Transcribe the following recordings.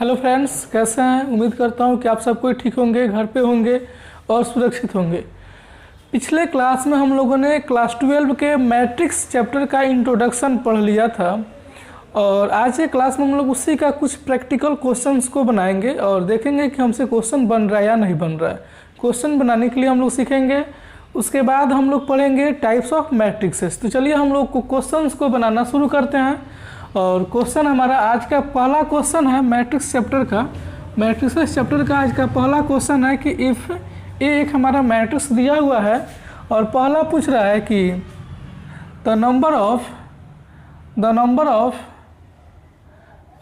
Hello friends, कैसे हैं। उम्मीद करता हूं कि आप सब कोई ठीक होंगे, घर पे होंगे और सुरक्षित होंगे। पिछले क्लास में हम लोगों ने क्लास 12 के मैट्रिक्स चैप्टर का इंट्रोडक्शन पढ़ लिया था और आज के क्लास में हम लोग उसी का कुछ प्रैक्टिकल क्वेश्चंस को बनाएंगे और देखेंगे कि हमसे क्वेश्चन बन रहा है या नहीं बन रहा है। क्वेश्चन बनाने के लिए हम लोग सीखेंगे, उसके बाद हम लोग पढ़ेंगे टाइप्स ऑफ मैट्रिक्सेस। तो चलिए हम लोग क्वेश्चंस को बनाना शुरू करते हैं। और क्वेश्चन हमारा आज का पहला क्वेश्चन है मैट्रिक्स चैप्टर का। मैट्रिक्स चैप्टर का आज का पहला क्वेश्चन है कि इफ़ ए एक हमारा मैट्रिक्स दिया हुआ है और पहला पूछ रहा है कि the number of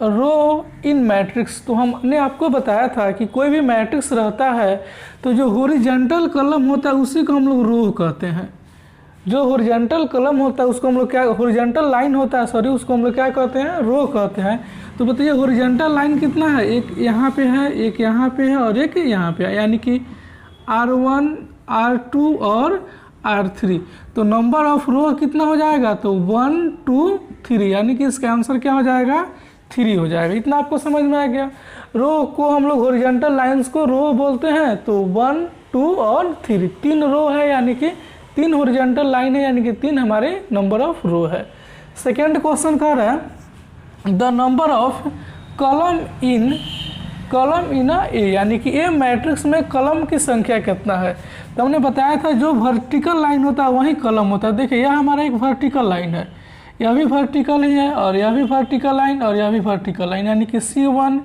row in matrix. तो हमने आपको बताया था कि कोई भी मैट्रिक्स रहता है तो जो हॉरिजॉन्टल कॉलम होता है उसी को हम लोग रो कहते हैं। जो हॉरिजॉन्टल कॉलम होता है उसको हम लोग क्या, हॉरिजॉन्टल लाइन होता है सॉरी, उसको हम लोग क्या कहते हैं, रो कहते हैं। तो बताइए हॉरिजॉन्टल लाइन कितना है, एक यहाँ पे है, एक यहाँ पे है और एक यहाँ पे है, यानी कि R1 R2 और R3। तो नंबर ऑफ रो कितना हो जाएगा, तो 1 2 3, यानी कि इसका आंसर क्या हो जाएगा, 3 हो जाएगा। इतना आपको समझ में आ गया। रो को हम लोग हॉरिजॉन्टल लाइंस को रो बोलते हैं। तो 1 2 और 3, 3 रो है, यानी कि 3 हॉरिजॉन्टल लाइन है, यानी कि 3 हमारे नंबर ऑफ रो है। सेकेंड क्वेश्चन कह रहा है the number of column in A, यानी कि ए मैट्रिक्स में कॉलम की संख्या कितना है। तो हमने बताया था जो वर्टिकल लाइन होता है वही कॉलम होता है। देखिए यह हमारा एक वर्टिकल लाइन है, यह भी वर्टिकल ही है और यह भी वर्टिकल लाइन और यह भी वर्टिकल लाइन, यानी कि C1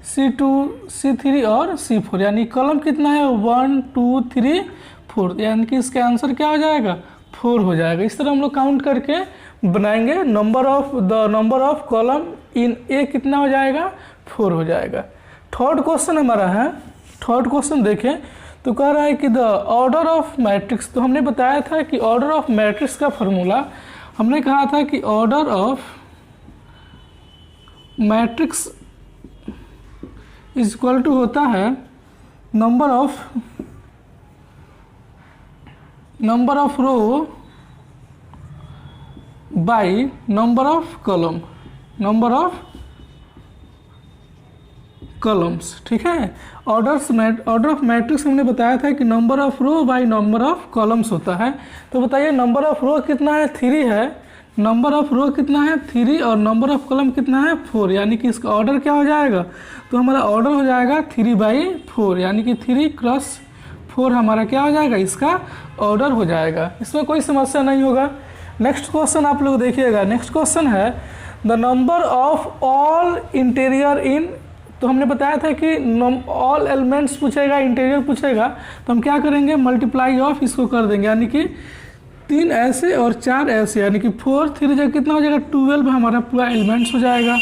C2 C3 और C4, यानी कॉलम कितना है 1 2 3 4, यानी कि इसका आंसर क्या हो जाएगा, 4 हो जाएगा। इस तरह हम लोग काउंट करके बनाएंगे। The number of column in A कितना हो जाएगा, 4 हो जाएगा। थर्ड क्वेश्चन हमारा है, थर्ड क्वेश्चन देखें तो कह रहा है कि द ऑर्डर ऑफ मैट्रिक्स। तो हमने बताया था कि ऑर्डर ऑफ मैट्रिक्स का फॉर्मूला हमने कहा था कि order of matrix is equal to होता है number of row by number of columns. ठीक है, ऑर्डर ऑफ मैट्रिक्स हमने बताया था कि number of row by number of columns होता है। तो बताइए नंबर ऑफ रो कितना है, 3 है। नंबर ऑफ रो कितना है, 3 और नंबर ऑफ कॉलम कितना है, 4, यानी कि इसका ऑर्डर क्या हो जाएगा, तो हमारा ऑर्डर हो जाएगा 3/4, यानी कि 3 × 4 हमारा क्या हो जाएगा, इसका ऑर्डर हो जाएगा। इसमें कोई समस्या नहीं होगा। नेक्स्ट क्वेश्चन आप लोग देखिएगा। नेक्स्ट क्वेश्चन है the number of all interior in. तो हमने बताया था कि ऑल एलिमेंट्स पूछेगा, इंटीरियर पूछेगा, तो हम क्या करेंगे, मल्टीप्लाई ऑफ इसको कर देंगे, यानी कि 3 ऐसे और 4 ऐसे, यानी कि 4 3 जगह कितना हो जाएगा, 12 हमारा पूरा एलिमेंट्स हो जाएगा।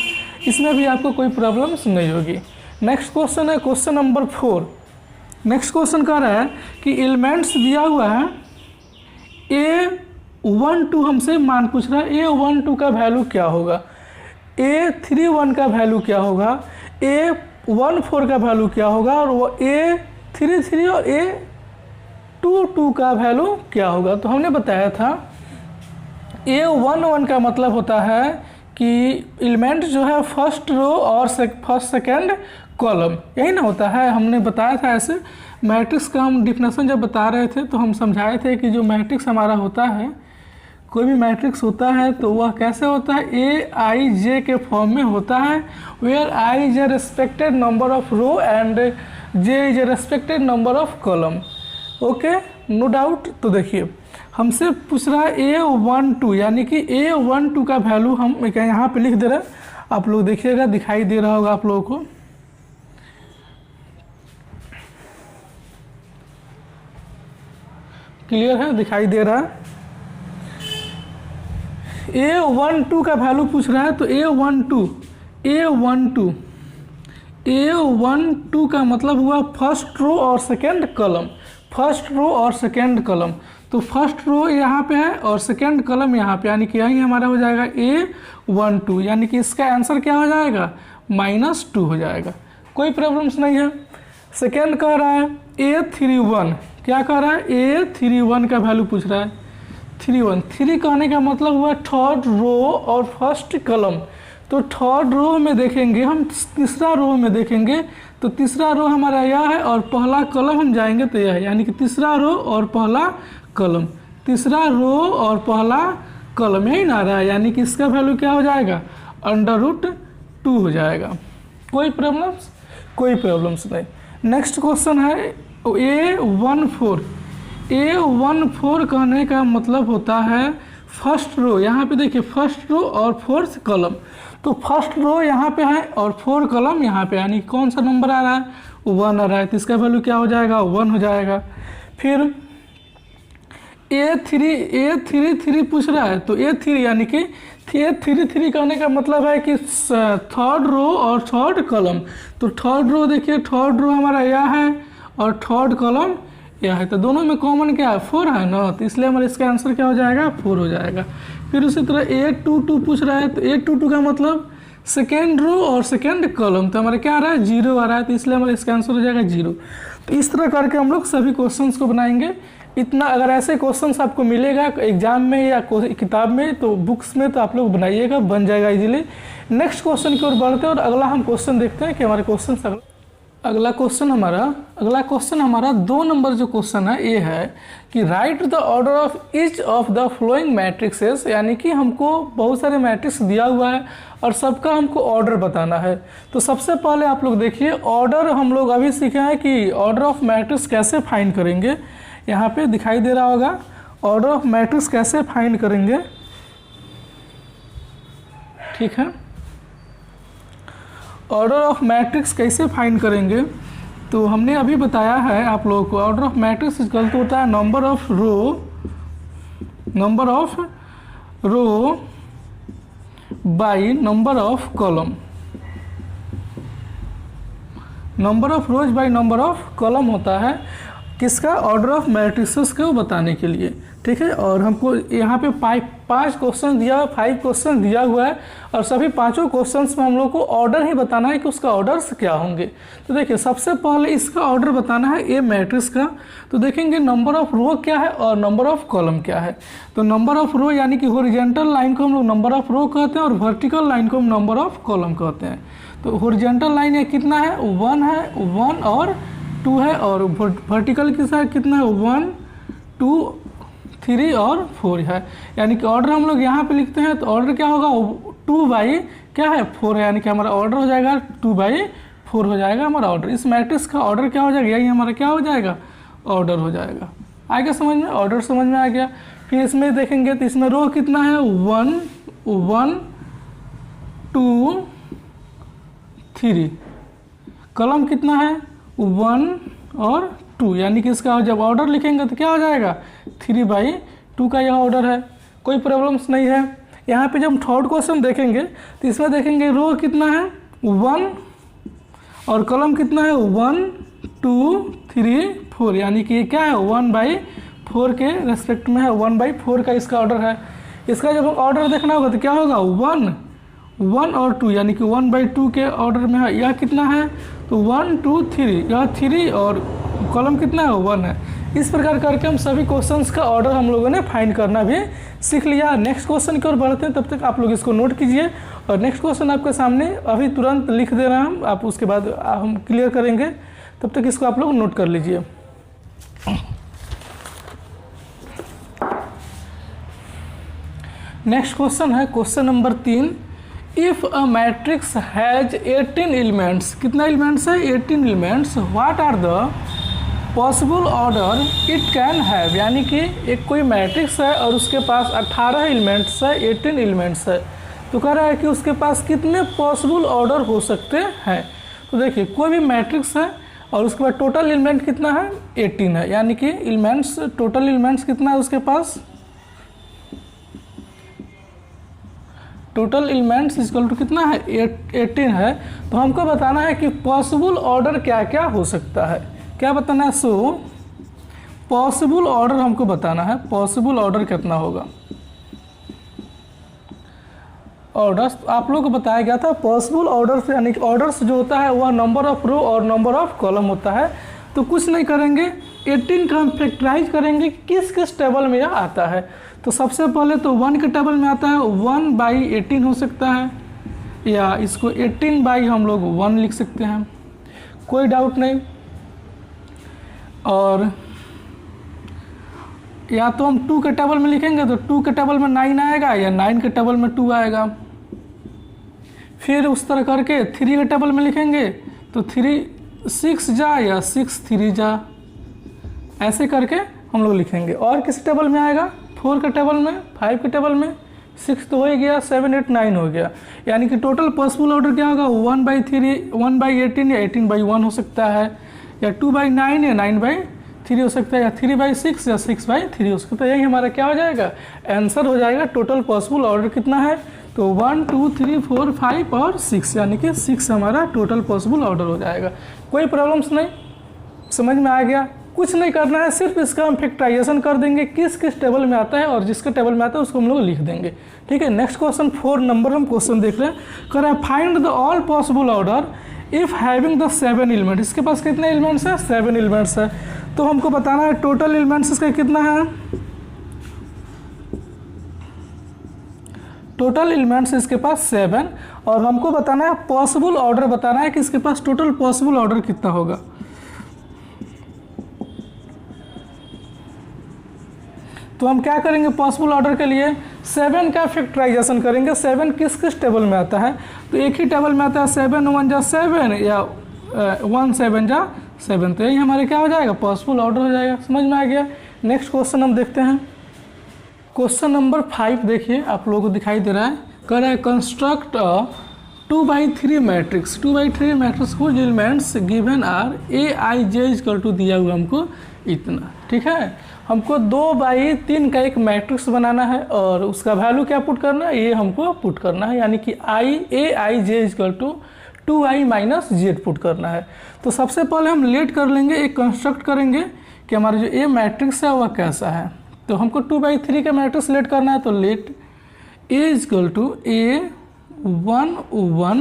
इसमें भी आपको कोई प्रॉब्लम्स नहीं होगी। नेक्स्ट क्वेश्चन है क्वेश्चन नंबर 4। नेक्स्ट क्वेश्चन कह रहा है कि एलिमेंट्स दिया हुआ है A12, हमसे मान पूछ रहा है A12 का वैल्यू क्या होगा, A31 का वैल्यू क्या होगा, A14 का वैल्यू क्या होगा और वो A33 और A22 का वैल्यू क्या होगा। तो हमने बताया था A11 का मतलब होता है कि एलिमेंट जो है फर्स्ट रो और फर्स्ट सेकेंड कॉलम, यही ना होता है। हमने बताया था ऐसे मैट्रिक्स का हम डिफिनेशन जब बता रहे थे तो हम समझाए थे कि जो मैट्रिक्स हमारा होता है, कोई भी मैट्रिक्स होता है तो वह कैसे होता है, Aij के फॉर्म में होता है, where I is a respected number of row and J is a respected number of column. Okay, no doubt. तो देखिए हमसे पूछ रहा है A12, यानी कि A12 का वैल्यू हम यहाँ पे लिख दे रहे हैं, आप लोग देखिएगा, दिखाई दे रहा होगा आप लोगों को। क्लियर है, दिखाई दे रहा है। A12 का वैल्यू पूछ रहा है तो A12 का मतलब हुआ फर्स्ट रो और सेकेंड कॉलम, फर्स्ट रो और सेकेंड कॉलम। तो फर्स्ट रो यहाँ पे है और सेकेंड कॉलम यहाँ पे, यानी कि यही हमारा हो जाएगा A12, यानी कि इसका आंसर क्या हो जाएगा, -2 हो जाएगा। कोई प्रॉब्लम्स नहीं है। सेकेंड कह रहा है A31, क्या कह रहा है, A31 का वैल्यू पूछ रहा है 3 कहने का मतलब हुआ थर्ड रो और फर्स्ट कॉलम। तो थर्ड रो में देखेंगे हम, तीसरा रो में देखेंगे तो तीसरा रो हमारा यह है और पहला कॉलम हम जाएंगे तो यह है, यानी कि तीसरा रो और पहला कॉलम, तीसरा रो और पहला कॉलम यही ना रहा है, यानी कि इसका वैल्यू क्या हो जाएगा, √2 हो जाएगा। कोई प्रॉब्लम्स? कोई प्रॉब्लम्स नहीं। नेक्स्ट क्वेश्चन है A14। A14 कहने का मतलब होता है फर्स्ट रो, यहाँ पे देखिए फर्स्ट रो और फोर्थ कॉलम, तो फर्स्ट रो यहाँ पे है और 4 कॉलम यहाँ पे, यानी कौन सा नंबर आ रहा है, 1 आ रहा है, तो इसका वैल्यू क्या हो जाएगा, 1 हो जाएगा। फिर A33 पूछ रहा है, तो A3 यानी कि A33 कहने का मतलब है कि थर्ड रो और थर्ड कॉलम, तो थर्ड रो देखिए, थर्ड रो हमारा यह है और थर्ड कॉलम यह है, तो दोनों में कॉमन क्या है, 4 है ना, तो इसलिए हमारा इसका आंसर क्या हो जाएगा, 4 हो जाएगा। फिर उसी तरह A22 पूछ रहा है, तो A22 का मतलब सेकेंड रो और सेकेंड कॉलम, तो हमारा क्या आ रहा है, 0 आ रहा है, तो इसलिए हमारा इसका आंसर हो जाएगा 0। तो इस तरह करके हम लोग सभी क्वेश्चंस को बनाएंगे। इतना अगर ऐसे क्वेश्चंस आपको मिलेगा एग्जाम में या किताब में, तो बुक्स में, तो आप लोग बनाइएगा, बन जाएगा इजीली। नेक्स्ट क्वेश्चन की ओर बढ़ते हैं और अगला हम क्वेश्चन देखते हैं कि हमारे क्वेश्चन अगला क्वेश्चन हमारा 2 नंबर जो क्वेश्चन है ये है कि right the order of each of the flowing matrixes, यानी कि हमको बहुत सारे मैट्रिक्स दिया हुआ है और सबका हमको ऑर्डर बताना है। तो सबसे पहले आप लोग देखिए ऑर्डर, हम लोग अभी सीखे हैं कि ऑर्डर ऑफ मैट्रिक्स कैसे फाइंड करेंगे, यहाँ पे दिखाई दे रहा होगा, ऑर्डर ऑफ मैट्रिक्स कैसे फाइंड करेंगे, ठीक है, ऑर्डर ऑफ मैट्रिक्स कैसे फाइंड करेंगे। तो हमने अभी बताया है आप लोगों को, order of matrix equal to होता है number of row by number of column, number of rows by number of column होता है किसका, ऑर्डर ऑफ मैट्रिक्सेस को बताने के लिए, ठीक है। और हमको यहाँ पे 5 क्वेश्चन दिया, 5 क्वेश्चन दिया हुआ है और सभी 5 क्वेश्चंस में हम लोग को ऑर्डर ही बताना है कि उसका ऑर्डर्स क्या होंगे। तो देखिए सबसे पहले इसका ऑर्डर बताना है ए मैट्रिक्स का, तो देखेंगे नंबर ऑफ रो क्या है और नंबर ऑफ कॉलम क्या है। तो नंबर ऑफ रो यानी कि हॉरिजॉन्टल लाइन को हम लोग नंबर ऑफ रो कहते हैं और वर्टिकल लाइन को हम नंबर ऑफ कॉलम कहते हैं। तो हॉरिजॉन्टल लाइन ये कितना है, 1 है, 1 और 2 है, और वर्टिकल की साइड कितना है, 1 2 3 और 4 है, यानी कि ऑर्डर हम लोग यहाँ पे लिखते हैं, तो ऑर्डर क्या होगा, 2/4 है, यानी कि हमारा ऑर्डर हो जाएगा 2/4 हो जाएगा हमारा ऑर्डर। इस मैट्रिक्स का ऑर्डर क्या हो जाएगा, यही हमारा क्या हो जाएगा, ऑर्डर हो जाएगा। आएगा समझ में, ऑर्डर समझ में आ गया। फिर इसमें देखेंगे तो इसमें रो कितना है, 1 1 2 3, कॉलम कितना है, 1 और 2, यानी कि इसका जब ऑर्डर लिखेंगे तो क्या हो जाएगा, 3/2 का यह ऑर्डर है, कोई प्रॉब्लम्स नहीं है। यहाँ पे जब थर्ड क्वेश्चन देखेंगे तो इसमें देखेंगे रो कितना है, 1 और कॉलम कितना है, 1 2 3 4, यानी कि ये क्या है, 1/4 के रेस्पेक्ट में है, 1/4 का इसका ऑर्डर है। इसका जब ऑर्डर देखना होगा तो क्या होगा, 1 और 2, यानी कि 1/2 के ऑर्डर में है। यह कितना है, तो 1 2 3, यह 3 और कॉलम कितना है, 1 है। इस प्रकार करके हम सभी क्वेश्चंस का ऑर्डर हम लोगों ने फाइंड करना भी सीख लिया। नेक्स्ट क्वेश्चन की ओर बढ़ते हैं, तब तक आप लोग इसको नोट कीजिए और नेक्स्ट क्वेश्चन आपके सामने अभी तुरंत लिख दे रहे हैं आप, उसके बाद हम क्लियर करेंगे, तब तक इसको आप लोग नोट कर लीजिए। नेक्स्ट क्वेश्चन है question number 3, if a matrix has 18 elements, कितना एलिमेंट्स है, 18 elements, what are the possible order it can have, यानी कि एक कोई मैट्रिक्स है और उसके पास 18 एलिमेंट्स है, 18 एलिमेंट्स है, तो कह रहा है कि उसके पास कितने पॉसिबल ऑर्डर हो सकते हैं। तो देखिए कोई भी मैट्रिक्स है और उसके बाद टोटल एलिमेंट कितना है, 18 है, यानी कि एलिमेंट्स, टोटल एलिमेंट्स कितना है उसके पास, टोटल एलिमेंट्स इक्वल टू कितना है, 18 है। तो हमको बताना है कि पॉसिबल ऑर्डर क्या क्या हो सकता है, क्या बताना है, सो पॉसिबल ऑर्डर हमको बताना है, पॉसिबल ऑर्डर कितना होगा। ऑर्डर्स आप लोग को बताया गया था, पॉसिबल ऑर्डर्स यानी कि ऑर्डर्स जो होता है वह नंबर ऑफ रो और नंबर ऑफ कॉलम होता है। तो कुछ नहीं करेंगे, 18 का हम फैक्टराइज करेंगे, किस किस टेबल में यह आता है। तो सबसे पहले तो 1 के टेबल में आता है, 1/18 हो सकता है, या इसको 18 बाई हम लोग 1 लिख सकते हैं, कोई डाउट नहीं। और या तो हम 2 के टेबल में लिखेंगे तो 2 के टेबल में 9 आएगा या 9 के टेबल में 2 आएगा। फिर उस तरह करके 3 के टेबल में लिखेंगे तो 3 6 जा या 6 3 जा, ऐसे करके हम लोग लिखेंगे। और किस टेबल में आएगा? 4 के टेबल में, 5 के टेबल में, 6 तो हो ही गया, 7 8 9 हो गया। यानी कि टोटल पॉसिबल ऑर्डर क्या होगा? 1/3, 1/18 या 18/1 हो सकता है, या 2/9 या 9/3 हो सकता है, या 3/6 या 6/3 हो सकता है। यही हमारा क्या हो जाएगा? आंसर हो जाएगा। टोटल पॉसिबल ऑर्डर कितना है? तो 1 2 3 4 5 और 6, यानी कि 6 हमारा टोटल पॉसिबल ऑर्डर हो जाएगा। कोई प्रॉब्लम्स नहीं, समझ में आ गया? कुछ नहीं करना है, सिर्फ इसका हम फैक्टराइजेशन कर देंगे, किस किस टेबल में आता है, और जिसके टेबल में आता है उसको हम लोग लिख देंगे। ठीक है, नेक्स्ट क्वेश्चन 4 नंबर हम क्वेश्चन देख रहे हैं। कर रहा है find the all possible order if having the 7 element. इसके पास कितने एलिमेंट्स हैं? 7 एलिमेंट्स है। तो हमको बताना है टोटल एलिमेंट्स इसका कितना है। टोटल एलिमेंट्स इसके पास 7, और हमको बताना है पॉसिबल ऑर्डर, बताना है कि इसके पास टोटल पॉसिबल ऑर्डर कितना होगा। तो हम क्या करेंगे पॉसिबल ऑर्डर के लिए? 7 का फैक्टराइजेशन करेंगे। 7 किस किस टेबल में आता है? तो एक ही टेबल में आता है 7 1 जा 7 या 1 7 जा 7। तो यही हमारे क्या हो जाएगा? पॉसिबल ऑर्डर हो जाएगा। समझ में आ गया? नेक्स्ट क्वेश्चन हम देखते हैं। क्वेश्चन नंबर 5 देखिए, आप लोगों को दिखाई दे रहा है। कह रहा है कंस्ट्रक्ट 2/3 मैट्रिक्स। 2/3 मैट्रिक्स को एलिमेंट्स गिवन आर Aij = दिया हुआ हमको इतना। ठीक है, हमको 2/3 का एक मैट्रिक्स बनाना है और उसका वैल्यू क्या पुट करना है? ये हमको पुट करना है, यानी कि Aij = 2i - z पुट करना है। तो सबसे पहले हम लेट कर लेंगे, एक कंस्ट्रक्ट करेंगे कि हमारा जो ए मैट्रिक्स है वह कैसा है। तो हमको 2/3 का मैट्रिक्स लेट करना है, तो late A = A1 1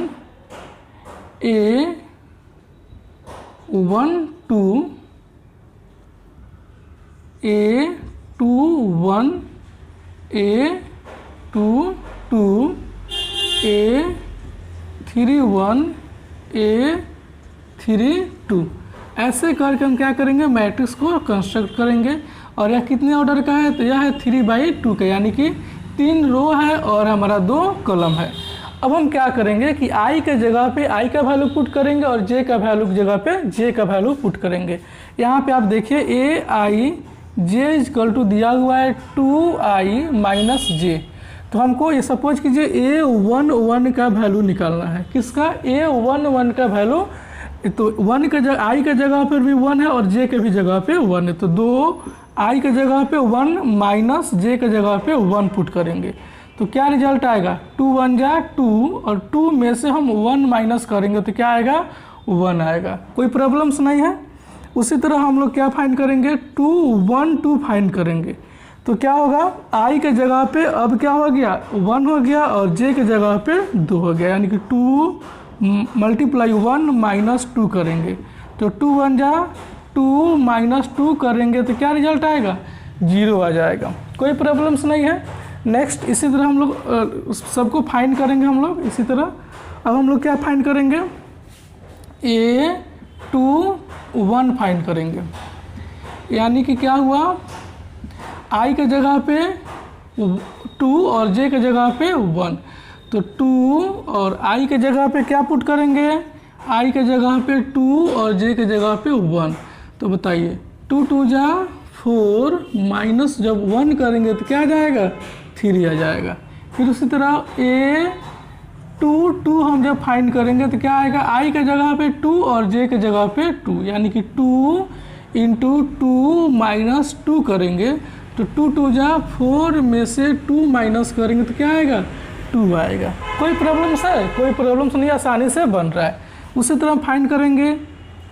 A1 2 A2 1 A2 2 A3 1 A3 2। ऐसे करके हम क्या करेंगे? मैट्रिक्स को कंस्ट्रक्ट करेंगे। और यह कितने ऑर्डर का है? तो यह है 3/2 का, यानी कि 3 रो है और हमारा 2 कॉलम है। अब हम क्या करेंगे कि i के जगह पे i का वैल्यू पुट करेंगे और j का वैल्यू की जगह पे j का वैल्यू पुट करेंगे। यहाँ पे आप देखिए Aij = दिया हुआ है 2i - j। तो हमको ये सपोज कीजिए A11 का वैल्यू निकालना है। किसका? A11 का वैल्यू। तो 1 के जगह i के जगह पर भी 1 है और j के भी जगह पे 1 है। तो 2 i के जगह पे 1 माइनस j के जगह पे 1 पुट करेंगे। तो क्या रिजल्ट आएगा? 2 1 जा 2, और 2 में से हम 1 माइनस करेंगे तो क्या आएगा? 1 आएगा। कोई प्रॉब्लम्स नहीं है। उसी तरह हम लोग क्या फाइंड करेंगे? 2 1 2 फाइंड करेंगे। तो क्या होगा? i के जगह पे अब क्या हो गया? 1 हो गया और j के जगह पे 2 हो गया, यानी कि 2 × 1 - 2 करेंगे। तो 2 1 जा 2 - 2 करेंगे तो क्या रिजल्ट आएगा? 0 आ जाएगा। कोई प्रॉब्लम्स नहीं है। नेक्स्ट इसी तरह हम लोग सबको फाइंड करेंगे हम लोग इसी तरह। अब हम लोग क्या फाइंड करेंगे? A2 1 फाइंड करेंगे, यानी कि क्या हुआ? i के जगह पे 2 और j के जगह पे 1। तो 2 और i के जगह पे क्या पुट करेंगे? i के जगह पे 2 और j के जगह पे 1। तो बताइए 2 2 जा 4 माइनस जब 1 करेंगे तो क्या आ जाएगा? 3 आ जाएगा। फिर उसी तरह A2 2 हम जब फाइंड करेंगे तो क्या आएगा? i के जगह पे 2 और j के जगह पे 2, यानी कि 2 × 2 - 2 करेंगे। तो 2 2 जा 4 में से 2 माइनस करेंगे तो क्या आएगा? 2 आएगा। कोई प्रॉब्लम्स है? कोई प्रॉब्लम्स नहीं, आसानी से बन रहा है। उसी तरह फाइंड करेंगे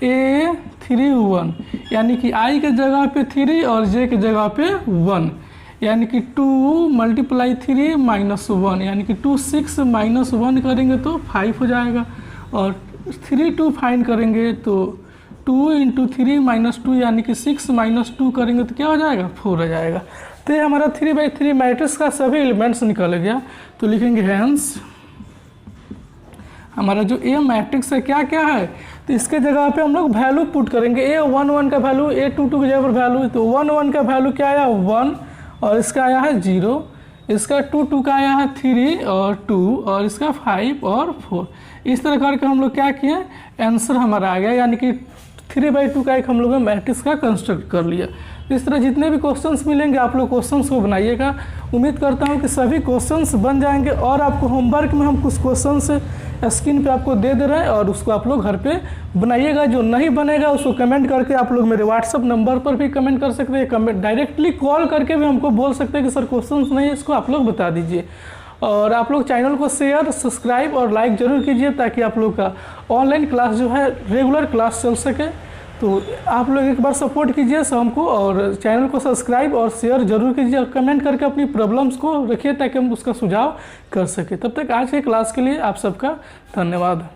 A3 1, यानी कि i के जगह पे 3 और j के जगह पे 1, यानी कि 2 × 3 - 1, यानी कि 2 6 - 1 करेंगे तो 5 हो जाएगा। और 3 2 फाइंड करेंगे तो 2 × 3 - 2, यानी कि 6 - 2 करेंगे तो क्या हो जाएगा? 4 आ जाएगा। तो ये हमारा 3/3 मैट्रिक्स का सभी एलिमेंट्स निकल गया। तो लिखेंगे हैंस हमारा जो ए मैट्रिक्स है क्या क्या है, तो इसके जगह पे हम लोग वैल्यू पुट करेंगे। A11 का वैल्यू A22 की जगह पर वैल्यू, तो 11 का वैल्यू क्या आया 1 और इसका आया है 0, इसका 22 का आया है 3 और 2 और इसका 5 और 4। इस तरह करके हम लोग क्या किए, आंसर हमारा आ गया, यानी कि 3/2 का एक हम लोग मैट्रिक्स का कंस्ट्रक्ट कर लिया। इस तरह जितने भी क्वेश्चंस मिलेंगे आप लोग क्वेश्चंस को बनाइएगा। उम्मीद करता हूँ कि सभी क्वेश्चंस बन जाएंगे और आपको होमवर्क में हम कुछ क्वेश्चंस स्क्रीन पे आपको दे रहे हैं और उसको आप लोग घर पे बनाइएगा। जो नहीं बनेगा उसको कमेंट करके आप लोग मेरे व्हाट्सअप नंबर पर भी कमेंट कर सकते हैं, कमेंट डायरेक्टली कॉल करके भी हमको बोल सकते हैं कि सर क्वेश्चंस नहीं है, इसको आप लोग बता दीजिए। और आप लोग चैनल को शेयर, सब्सक्राइब और लाइक ज़रूर कीजिए ताकि आप लोग का ऑनलाइन क्लास जो है रेगुलर क्लास चल सके। तो आप लोग एक बार सपोर्ट कीजिए हमको और चैनल को सब्सक्राइब और शेयर जरूर कीजिए और कमेंट करके अपनी प्रॉब्लम्स को रखिए ताकि हम उसका सुझाव कर सकें। तब तक आज के क्लास के लिए आप सबका धन्यवाद।